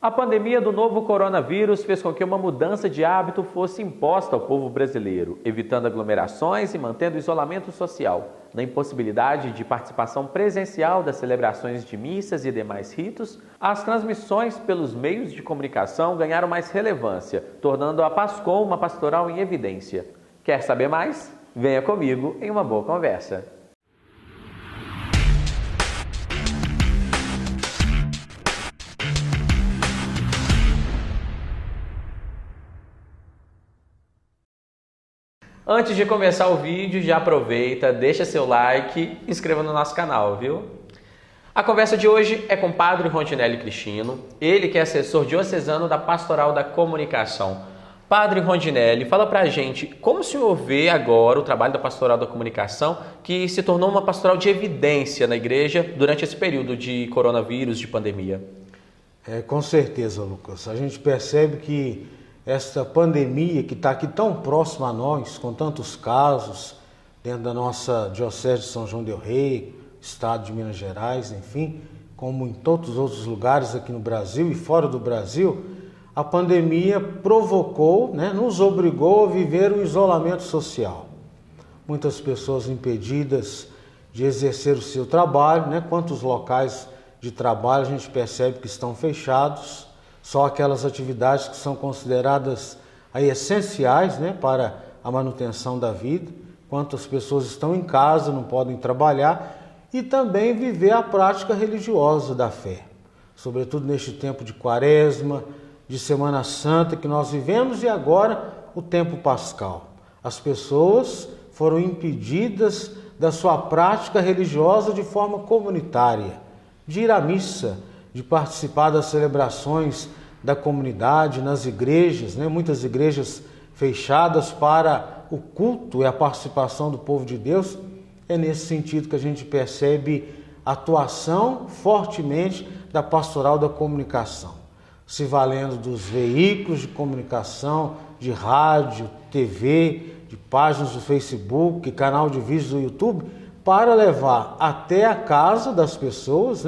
A pandemia do novo coronavírus fez com que uma mudança de hábito fosse imposta ao povo brasileiro, evitando aglomerações e mantendo o isolamento social. Na impossibilidade de participação presencial das celebrações de missas e demais ritos, as transmissões pelos meios de comunicação ganharam mais relevância, tornando a Pascom uma pastoral em evidência. Quer saber mais? Venha comigo em uma boa conversa. Antes de começar o vídeo, já aproveita, deixa seu like e inscreva no nosso canal, viu? A conversa de hoje é com o Padre Rondinelli Cristino, ele que é assessor diocesano da Pastoral da Comunicação. Padre Rondinelli, fala pra gente como o senhor vê agora o trabalho da Pastoral da Comunicação, que se tornou uma pastoral de evidência na igreja durante esse período de coronavírus, de pandemia. Com certeza, Lucas. A gente percebe que esta pandemia que está aqui tão próxima a nós, com tantos casos, dentro da nossa Diocese de São João del Rei, Estado de Minas Gerais, enfim, como em todos os outros lugares aqui no Brasil e fora do Brasil, a pandemia provocou, nos obrigou a viver um isolamento social. Muitas pessoas impedidas de exercer o seu trabalho, quantos locais de trabalho a gente percebe que estão fechados, só aquelas atividades que são consideradas aí essenciais para a manutenção da vida, quantas pessoas estão em casa, não podem trabalhar, e também viver a prática religiosa da fé, sobretudo neste tempo de Quaresma, de Semana Santa que nós vivemos e agora o tempo pascal. As pessoas foram impedidas da sua prática religiosa de forma comunitária, de ir à missa, de participar das celebrações da comunidade, nas igrejas, muitas igrejas fechadas para o culto e a participação do povo de Deus. É nesse sentido que a gente percebe a atuação fortemente da Pastoral da Comunicação, se valendo dos veículos de comunicação, de rádio, TV, de páginas do Facebook, canal de vídeos do YouTube, para levar até a casa das pessoas,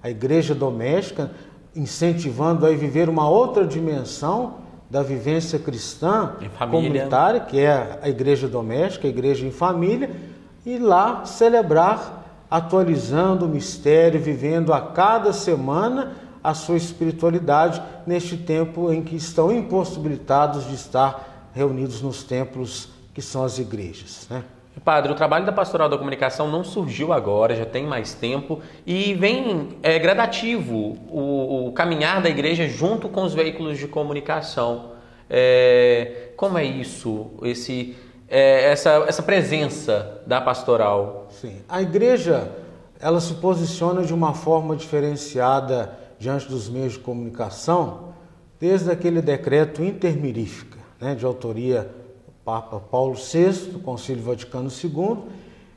a igreja doméstica, incentivando a viver uma outra dimensão da vivência cristã comunitária, que é a igreja doméstica, a igreja em família, e lá celebrar, atualizando o mistério, vivendo a cada semana a sua espiritualidade neste tempo em que estão impossibilitados de estar reunidos nos templos que são as igrejas, Padre, o trabalho da Pastoral da Comunicação não surgiu agora, já tem mais tempo e vem gradativo o caminhar da igreja junto com os veículos de comunicação. Como é isso, essa presença da pastoral? Sim, a igreja ela se posiciona de uma forma diferenciada diante dos meios de comunicação desde aquele decreto intermirífica, de autoria Papa Paulo VI, Concílio Vaticano II.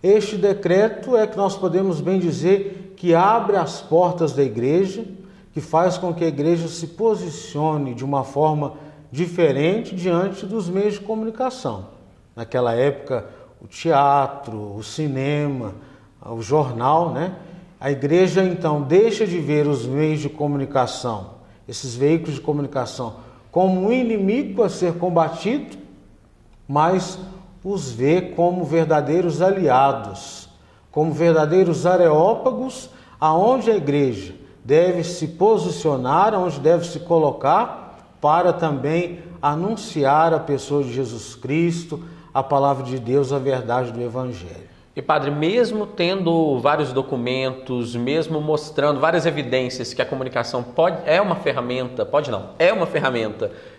Este decreto é que nós podemos bem dizer que abre as portas da igreja, que faz com que a igreja se posicione de uma forma diferente diante dos meios de comunicação. Naquela época, o teatro, o cinema, o jornal, A igreja então deixa de ver os meios de comunicação, esses veículos de comunicação, como um inimigo a ser combatido, mas os vê como verdadeiros aliados, como verdadeiros areópagos, aonde a igreja deve se posicionar, aonde deve se colocar para também anunciar a pessoa de Jesus Cristo, a palavra de Deus, a verdade do Evangelho. E Padre, mesmo tendo vários documentos, mesmo mostrando várias evidências que a comunicação é uma ferramenta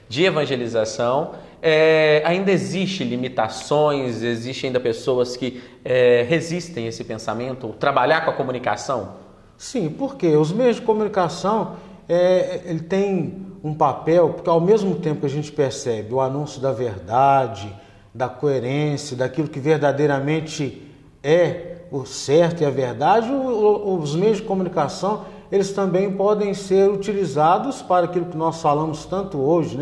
de evangelização, ainda existem limitações, existem ainda pessoas que resistem a esse pensamento, trabalhar com a comunicação? Sim, porque os meios de comunicação ele tem um papel, porque ao mesmo tempo que a gente percebe o anúncio da verdade, da coerência, daquilo que verdadeiramente é o certo e a verdade, os meios de comunicação eles também podem ser utilizados para aquilo que nós falamos tanto hoje,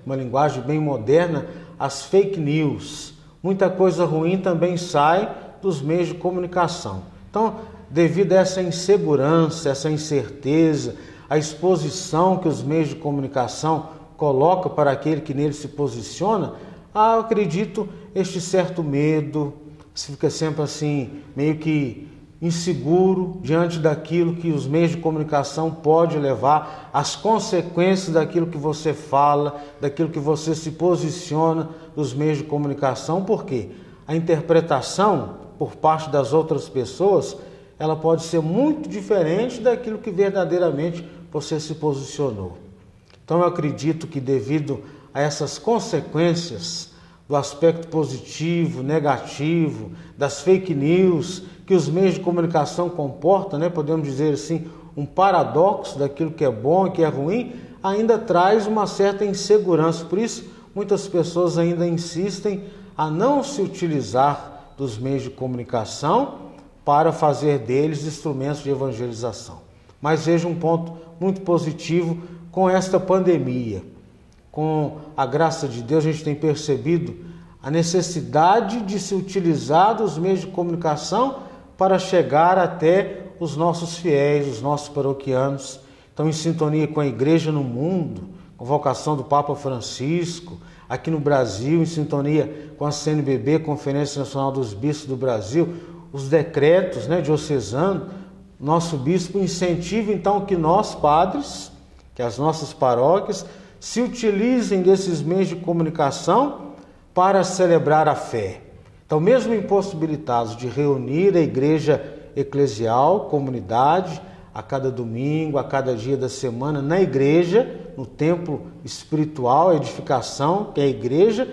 uma linguagem bem moderna, as fake news. Muita coisa ruim também sai dos meios de comunicação. Então, devido a essa insegurança, essa incerteza, a exposição que os meios de comunicação colocam para aquele que nele se posiciona, eu acredito este certo medo, você fica sempre assim, meio que inseguro diante daquilo que os meios de comunicação podem levar, as consequências daquilo que você fala, daquilo que você se posiciona nos meios de comunicação, porque a interpretação por parte das outras pessoas, ela pode ser muito diferente daquilo que verdadeiramente você se posicionou. Então eu acredito que devido a essas consequências do aspecto positivo, negativo, das fake news, que os meios de comunicação comportam, podemos dizer assim, um paradoxo daquilo que é bom e que é ruim, ainda traz uma certa insegurança. Por isso, muitas pessoas ainda insistem a não se utilizar dos meios de comunicação para fazer deles instrumentos de evangelização. Mas veja um ponto muito positivo com esta pandemia. Com a graça de Deus, a gente tem percebido a necessidade de se utilizar dos meios de comunicação para chegar até os nossos fiéis, os nossos paroquianos. Estão em sintonia com a igreja no mundo, convocação do Papa Francisco, aqui no Brasil, em sintonia com a CNBB, Conferência Nacional dos Bispos do Brasil, os decretos diocesanos. Nosso bispo incentiva então que nós, padres, que as nossas paróquias, se utilizem desses meios de comunicação para celebrar a fé. Então, mesmo impossibilitados de reunir a igreja eclesial, comunidade, a cada domingo, a cada dia da semana, na igreja, no templo espiritual, a edificação, que é a igreja,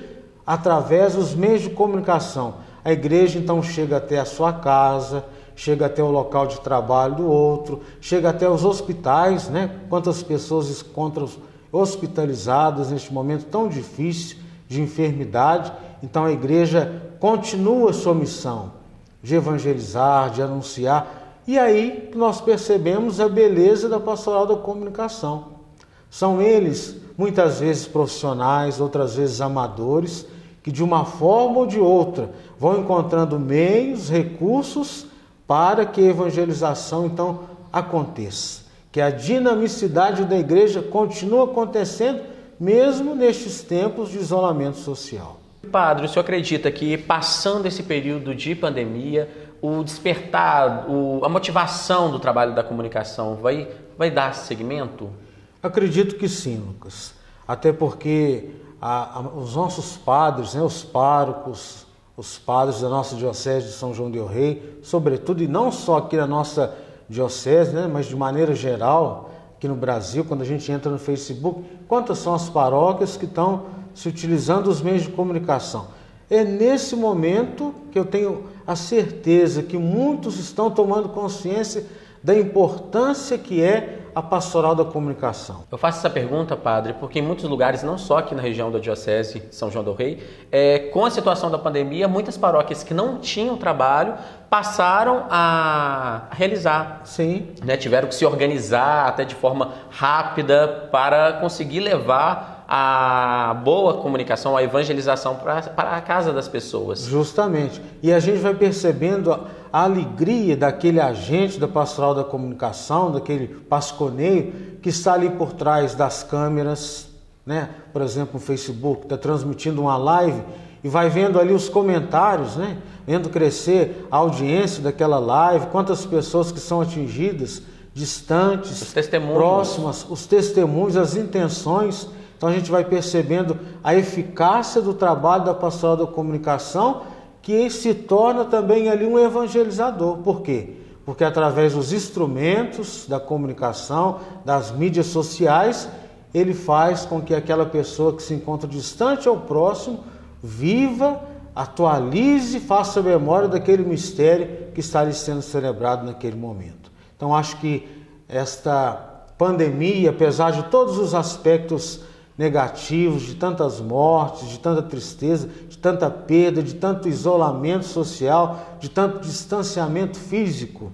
através dos meios de comunicação. A igreja, então, chega até a sua casa, chega até o local de trabalho do outro, chega até os hospitais, Quantas pessoas encontram hospitalizadas neste momento tão difícil de enfermidade. Então a igreja continua sua missão de evangelizar, de anunciar. E aí nós percebemos a beleza da pastoral da comunicação. São eles, muitas vezes profissionais, outras vezes amadores, que de uma forma ou de outra vão encontrando meios, recursos para que a evangelização então aconteça. Que a dinamicidade da igreja continua acontecendo mesmo nestes tempos de isolamento social. Padre, o senhor acredita que passando esse período de pandemia, o despertar, a motivação do trabalho da comunicação vai dar seguimento? Acredito que sim, Lucas. Até porque os nossos padres, os párocos, os padres da nossa Diocese de São João del Rei, sobretudo, e não só aqui na nossa Diocese, mas de maneira geral, aqui no Brasil, quando a gente entra no Facebook, quantas são as paróquias que estão se utilizando dos meios de comunicação? É nesse momento que eu tenho a certeza que muitos estão tomando consciência da importância que é a pastoral da comunicação. Eu faço essa pergunta, padre, porque em muitos lugares, não só aqui na região da Diocese de São João del Rei, com a situação da pandemia, muitas paróquias que não tinham trabalho passaram a realizar. Sim. Tiveram que se organizar até de forma rápida para conseguir levar a boa comunicação, a evangelização para a casa das pessoas. Justamente. E a gente vai percebendo a alegria daquele agente da pastoral da comunicação, daquele pasconeio que está ali por trás das câmeras, Por exemplo, no Facebook, está transmitindo uma live e vai vendo ali os comentários, Vendo crescer a audiência daquela live, quantas pessoas que são atingidas, distantes, os testemunhos, próximas, os testemunhos, as intenções. Então a gente vai percebendo a eficácia do trabalho da pastoral da comunicação, que se torna também ali um evangelizador. Por quê? Porque através dos instrumentos da comunicação, das mídias sociais, ele faz com que aquela pessoa que se encontra distante ao próximo viva, atualize, faça memória daquele mistério que está ali sendo celebrado naquele momento. Então acho que esta pandemia, apesar de todos os aspectos negativos, de tantas mortes, de tanta tristeza, de tanta perda, de tanto isolamento social, de tanto distanciamento físico,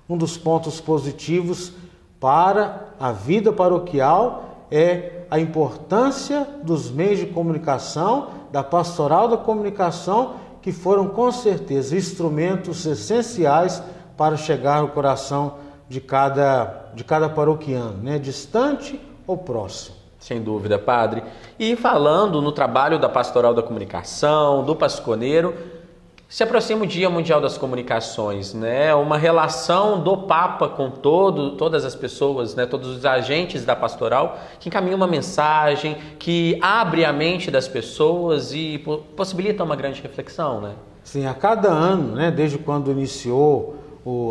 um dos pontos positivos para a vida paroquial é a importância dos meios de comunicação, da pastoral da comunicação, que foram com certeza instrumentos essenciais para chegar ao coração de cada de cada paroquiano, né? Distante ou próximo. Sem dúvida, padre. E falando no trabalho da Pastoral da Comunicação, do Pasconeiro, se aproxima o Dia Mundial das Comunicações, né? Uma relação do Papa com todas as pessoas, né? Todos os agentes da pastoral, que encaminha uma mensagem, que abre a mente das pessoas e possibilita uma grande reflexão, né? Sim, a cada ano, né? Desde quando iniciou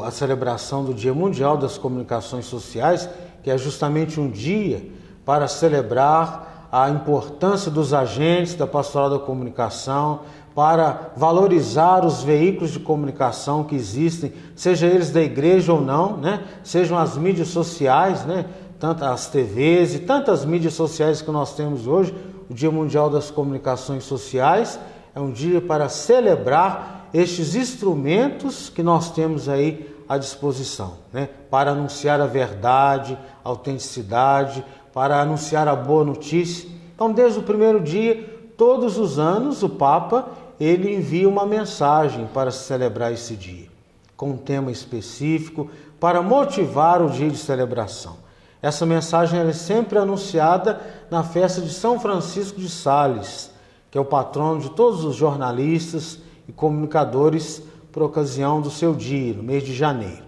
a celebração do Dia Mundial das Comunicações Sociais, que é justamente um dia para celebrar a importância dos agentes da Pastoral da Comunicação, para valorizar os veículos de comunicação que existem, seja eles da igreja ou não, né? Sejam as mídias sociais, né? Tanto as TVs e tantas mídias sociais que nós temos hoje. O Dia Mundial das Comunicações Sociais é um dia para celebrar estes instrumentos que nós temos aí à disposição, né? Para anunciar a verdade, a autenticidade, para anunciar a boa notícia. Então, desde o primeiro dia, todos os anos, o Papa ele envia uma mensagem para celebrar esse dia, com um tema específico, para motivar o dia de celebração. Essa mensagem é sempre anunciada na festa de São Francisco de Sales, que é o patrono de todos os jornalistas e comunicadores por ocasião do seu dia, no mês de janeiro.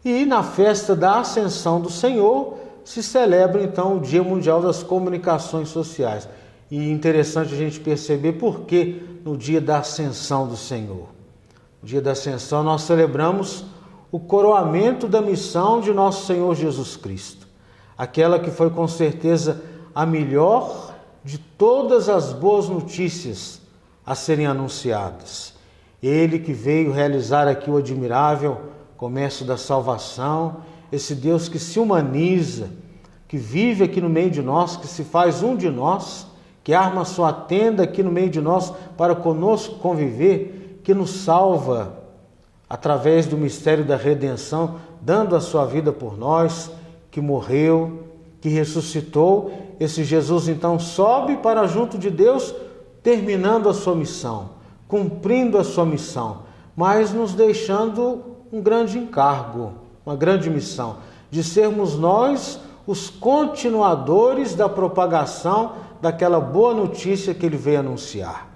E na festa da Ascensão do Senhor se celebra então o Dia Mundial das Comunicações Sociais. E interessante a gente perceber por que no dia da Ascensão do Senhor. No dia da Ascensão nós celebramos o coroamento da missão de nosso Senhor Jesus Cristo. Aquela que foi com certeza a melhor de todas as boas notícias a serem anunciadas. Ele que veio realizar aqui o admirável comércio da salvação, esse Deus que se humaniza, que vive aqui no meio de nós, que se faz um de nós, que arma sua tenda aqui no meio de nós para conosco conviver, que nos salva através do mistério da redenção, dando a sua vida por nós, que morreu, que ressuscitou. Esse Jesus então sobe para junto de Deus, terminando a sua missão, cumprindo a sua missão, mas nos deixando um grande encargo, uma grande missão, de sermos nós os continuadores da propagação daquela boa notícia que ele veio anunciar.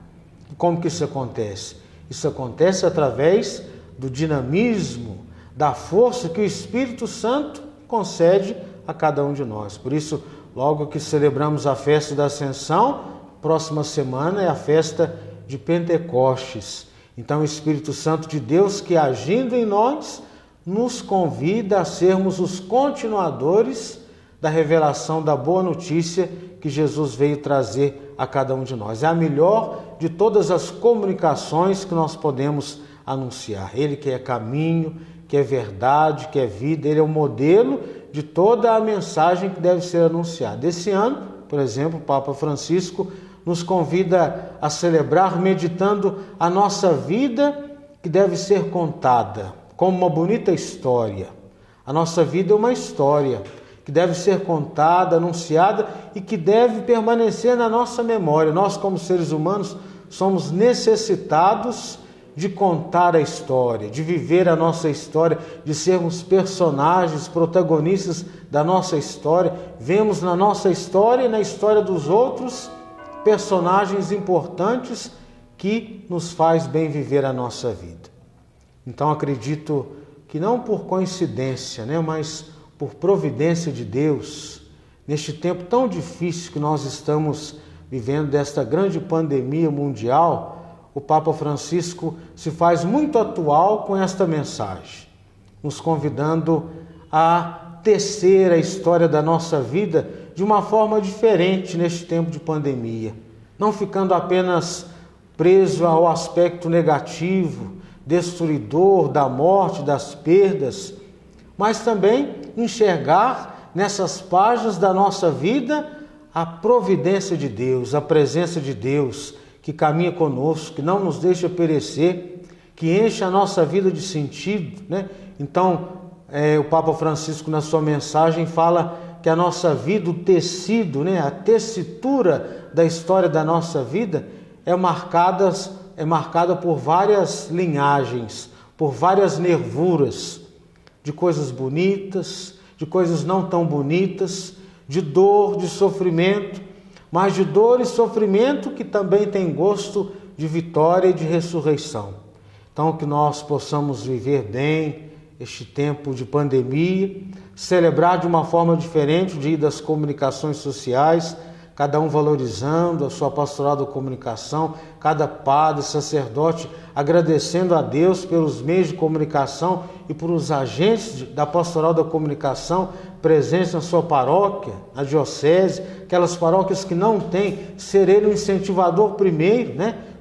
Como que isso acontece? Isso acontece através do dinamismo, da força que o Espírito Santo concede a cada um de nós. Por isso, logo que celebramos a festa da Ascensão, próxima semana é a festa de Pentecostes. Então, o Espírito Santo de Deus que agindo em nós, nos convida a sermos os continuadores da revelação da boa notícia que Jesus veio trazer a cada um de nós. É a melhor de todas as comunicações que nós podemos anunciar. Ele que é caminho, que é verdade, que é vida, ele é o modelo de toda a mensagem que deve ser anunciada. Esse ano, por exemplo, o Papa Francisco nos convida a celebrar meditando a nossa vida que deve ser contada como uma bonita história. A nossa vida é uma história que deve ser contada, anunciada e que deve permanecer na nossa memória. Nós, como seres humanos, somos necessitados de contar a história, de viver a nossa história, de sermos personagens, protagonistas da nossa história. Vemos na nossa história e na história dos outros personagens importantes que nos faz bem viver a nossa vida. Então acredito que não por coincidência, mas por providência de Deus, neste tempo tão difícil que nós estamos vivendo, desta grande pandemia mundial, o Papa Francisco se faz muito atual com esta mensagem, nos convidando a tecer a história da nossa vida de uma forma diferente neste tempo de pandemia, não ficando apenas preso ao aspecto negativo, destruidor da morte, das perdas, mas também enxergar nessas páginas da nossa vida a providência de Deus, a presença de Deus que caminha conosco, que não nos deixa perecer, que enche a nossa vida de sentido, Então, o Papa Francisco na sua mensagem fala que a nossa vida, o tecido, a tessitura da história da nossa vida é marcada por várias linhagens, por várias nervuras, de coisas bonitas, de coisas não tão bonitas, de dor, de sofrimento, mas de dor e sofrimento que também tem gosto de vitória e de ressurreição. Então, que nós possamos viver bem este tempo de pandemia, celebrar de uma forma diferente o Dia das Comunicações Sociais, cada um valorizando a sua pastoral da comunicação, cada padre, sacerdote, agradecendo a Deus pelos meios de comunicação e por os agentes da pastoral da comunicação presentes na sua paróquia, na diocese, aquelas paróquias que não têm, ser ele o incentivador primeiro,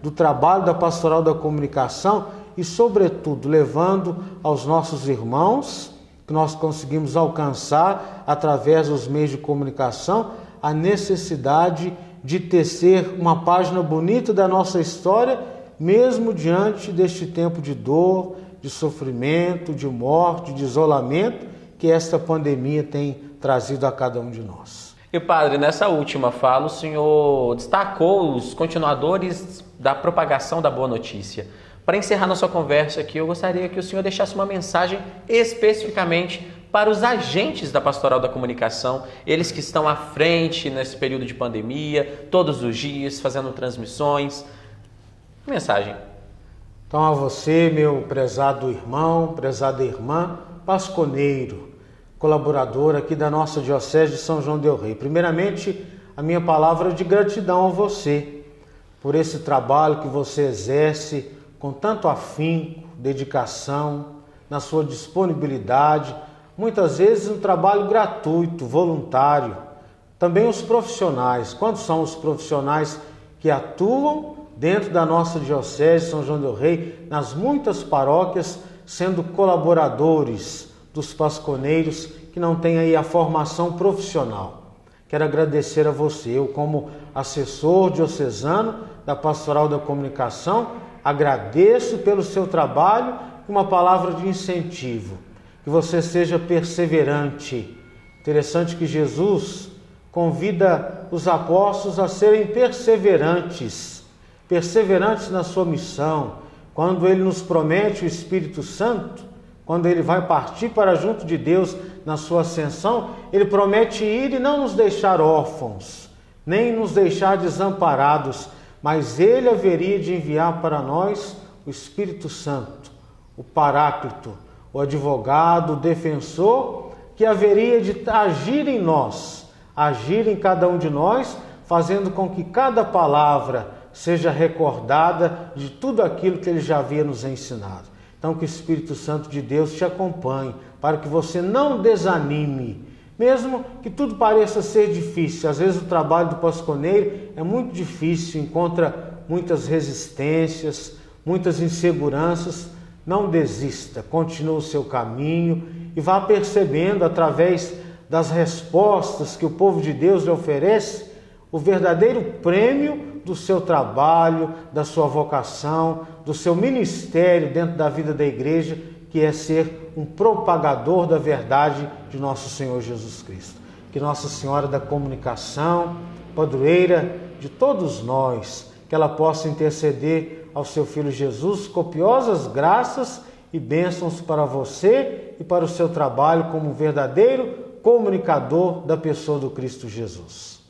do trabalho da pastoral da comunicação e, sobretudo, levando aos nossos irmãos, que nós conseguimos alcançar através dos meios de comunicação, a necessidade de tecer uma página bonita da nossa história, mesmo diante deste tempo de dor, de sofrimento, de morte, de isolamento que esta pandemia tem trazido a cada um de nós. E padre, nessa última fala, o senhor destacou os continuadores da propagação da boa notícia. Para encerrar nossa conversa aqui, eu gostaria que o senhor deixasse uma mensagem especificamente para os agentes da Pastoral da Comunicação, eles que estão à frente nesse período de pandemia, todos os dias, fazendo transmissões. Mensagem. Então, a você, meu prezado irmão, prezada irmã, pasconeiro, colaborador aqui da nossa Diocese de São João del Rei. Primeiramente, a minha palavra de gratidão a você, por esse trabalho que você exerce com tanto afinco, dedicação, na sua disponibilidade, muitas vezes um trabalho gratuito, voluntário. Também os profissionais. Quantos são os profissionais que atuam dentro da nossa Diocese de São João del Rei, nas muitas paróquias, sendo colaboradores dos pasconeiros que não têm aí a formação profissional. Quero agradecer a você, eu como assessor diocesano da Pastoral da Comunicação, agradeço pelo seu trabalho e uma palavra de incentivo. Que você seja perseverante. Interessante que Jesus convida os apóstolos a serem perseverantes na sua missão. Quando ele nos promete o Espírito Santo, quando ele vai partir para junto de Deus na sua ascensão, ele promete ir e não nos deixar órfãos, nem nos deixar desamparados, mas ele haveria de enviar para nós o Espírito Santo, o Paráclito, o advogado, o defensor, que haveria de agir em nós, agir em cada um de nós, fazendo com que cada palavra seja recordada de tudo aquilo que ele já havia nos ensinado. Então, que o Espírito Santo de Deus te acompanhe, para que você não desanime, mesmo que tudo pareça ser difícil. Às vezes o trabalho do pasconeiro é muito difícil, encontra muitas resistências, muitas inseguranças. Não desista, continue o seu caminho e vá percebendo através das respostas que o povo de Deus lhe oferece o verdadeiro prêmio do seu trabalho, da sua vocação, do seu ministério dentro da vida da igreja, que é ser um propagador da verdade de nosso Senhor Jesus Cristo. Que Nossa Senhora da Comunicação, padroeira de todos nós, que ela possa interceder ao seu Filho Jesus copiosas graças e bênçãos para você e para o seu trabalho como verdadeiro comunicador da pessoa do Cristo Jesus.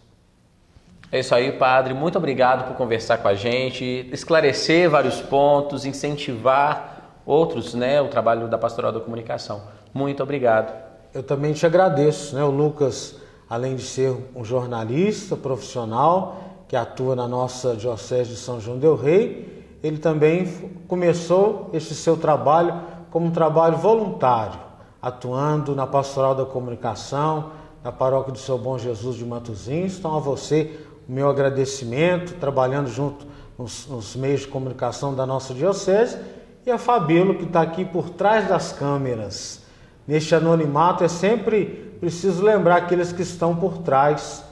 É isso aí, padre. Muito obrigado por conversar com a gente, esclarecer vários pontos, incentivar outros, o trabalho da Pastoral da Comunicação. Muito obrigado. Eu também te agradeço, O Lucas, além de ser um jornalista profissional que atua na nossa Diocese de São João del Rei, ele também começou esse seu trabalho como um trabalho voluntário, atuando na Pastoral da Comunicação, na Paróquia do Seu Bom Jesus de Matosinhos. Então, a você, o meu agradecimento, trabalhando junto nos meios de comunicação da nossa Diocese, e a Fabíola, que está aqui por trás das câmeras. Neste anonimato é sempre preciso lembrar aqueles que estão por trás,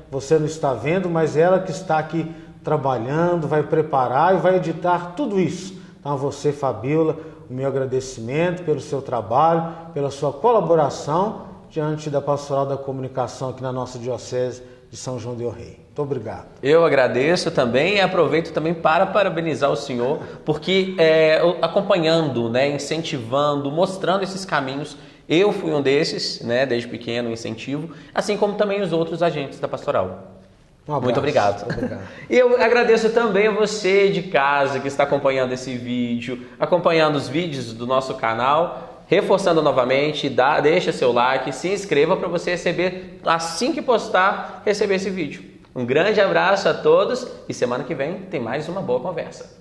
Você não está vendo, mas ela que está aqui trabalhando, vai preparar e vai editar tudo isso. Então, a você, Fabíola, o meu agradecimento pelo seu trabalho, pela sua colaboração diante da Pastoral da Comunicação aqui na nossa Diocese de São João del Rei. Muito obrigado. Eu agradeço também e aproveito também para parabenizar o senhor, porque acompanhando, incentivando, mostrando esses caminhos Eu fui um desses, né, desde pequeno, incentivo, assim como também os outros agentes da pastoral. Muito obrigado. E eu agradeço também a você de casa que está acompanhando esse vídeo, acompanhando os vídeos do nosso canal. Reforçando novamente, deixa seu like, se inscreva para você receber, assim que postar, receber esse vídeo. Um grande abraço a todos e semana que vem tem mais uma boa conversa.